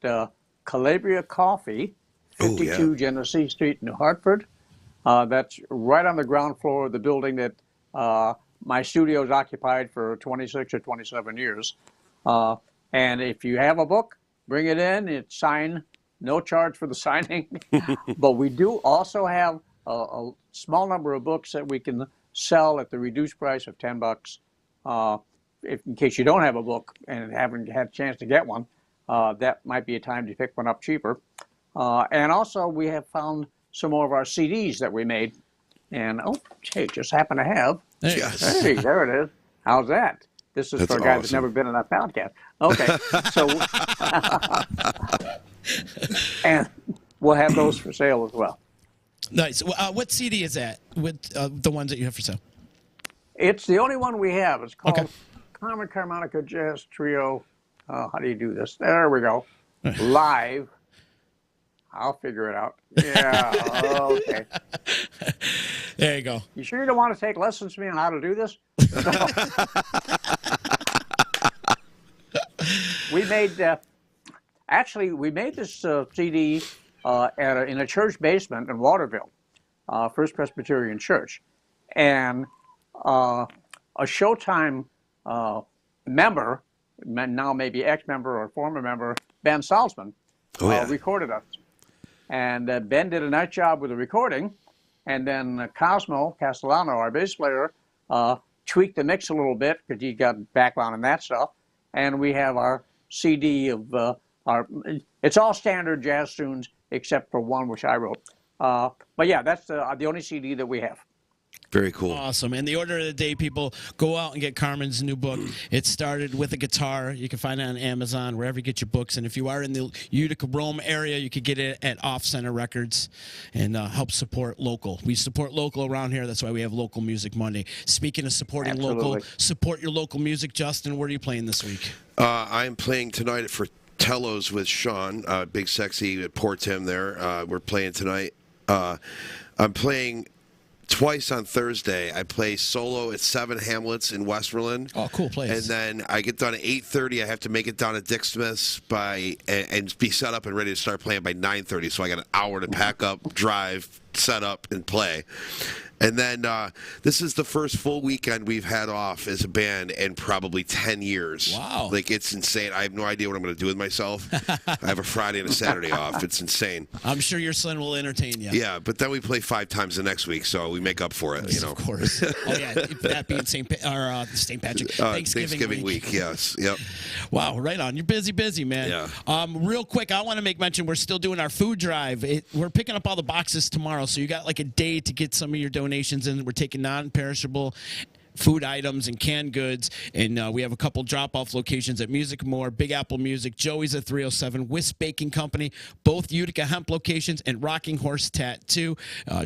Calabria Coffee, 52 Genesee Street, New Hartford. That's right on the ground floor of the building that my studio's occupied for 26 or 27 years. And if you have a book, bring it in. It's signed, no charge for the signing. But we do also have a small number of books that we can sell at the reduced price of $10. In case you don't have a book and haven't had a chance to get one, that might be a time to pick one up cheaper. And also, we have found some more of our CDs that we made. And, just happen to have. Yes. Hey, there it is. How's that? This is That's for a guy awesome. that's never been in a podcast. Okay, so and we'll have those for sale as well. Nice. What CD is that? With the ones that you have for sale? It's the only one we have. It's called Okay. Carmen Caramanica Jazz Trio. How do you do this? There we go. Live. I'll figure it out. Yeah, okay. There you go. You sure you don't want to take lessons from me on how to do this? We made, we made this CD in a church basement in Waterville, First Presbyterian Church. And a Showtime member, now maybe ex-member or former member, Ben Salzman, recorded us. And Ben did a nice job with the recording. And then Cosmo Castellano, our bass player, tweaked the mix a little bit because he got background in that stuff. And we have our CD of it's all standard jazz tunes except for one which I wrote. But yeah, that's the only CD that we have. Very cool. Awesome. And the order of the day, people, go out and get Carmen's new book. It started with a guitar. You can find it on Amazon, wherever you get your books. And if you are in the Utica, Rome area, you could get it at Off Center Records and help support local. We support local around here. That's why we have Local Music Monday. Speaking of supporting local, support your local music. Justin, where are you playing this week? I'm playing tonight for Tellos with Sean, Big Sexy at Port Tim there. We're playing tonight. I'm playing twice on Thursday. I play solo at 7 Hamlets in Westmoreland. Oh, cool place. And then I get done at 8:30. I have to make it down at Dick Smith's and be set up and ready to start playing by 9:30. So I got an hour to pack up, drive, set up, and play. And then this is the first full weekend we've had off as a band in probably 10 years. Wow. Like, it's insane. I have no idea what I'm going to do with myself. I have a Friday and a Saturday off. It's insane. I'm sure your son will entertain you. Yeah, but then we play 5 times the next week, so we make up for it. You know, of course. Oh yeah, that being St. Patrick Thanksgiving week. Yes. Yep. Wow, right on. You're busy, man. Yeah. Real quick, I want to make mention we're still doing our food drive. We're picking up all the boxes tomorrow, so you got like a day to get some of your donations in. We're taking non-perishable food items and canned goods, and we have a couple drop-off locations at Music More, Big Apple Music, Joey's at 307, Wisp Baking Company, both Utica Hemp locations, and Rocking Horse Tattoo.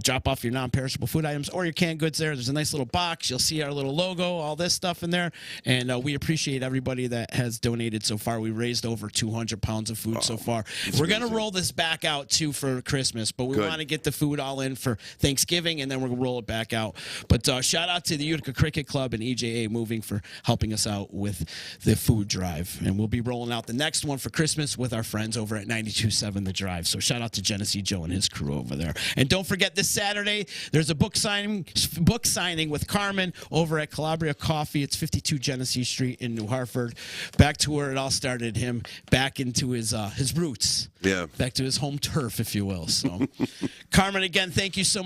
Drop off your non-perishable food items or your canned goods there. There's a nice little box. You'll see our little logo, all this stuff in there, and we appreciate everybody that has donated so far. We raised over 200 pounds of food so far. We're going to roll this back out, too, for Christmas, but we want to get the food all in for Thanksgiving, and then we're going to roll it back out. But shout out to the Utica Cricket Club and EJA Moving for helping us out with the food drive. And we'll be rolling out the next one for Christmas with our friends over at 92.7 The Drive. So shout out to Genesee Joe and his crew over there. And don't forget, this Saturday, there's a book signing with Carmen over at Calabria Coffee. It's 52 Genesee Street in New Hartford. Back to where it all started, him back into his roots. Yeah. Back to his home turf, if you will. So, Carmen, again, thank you so much.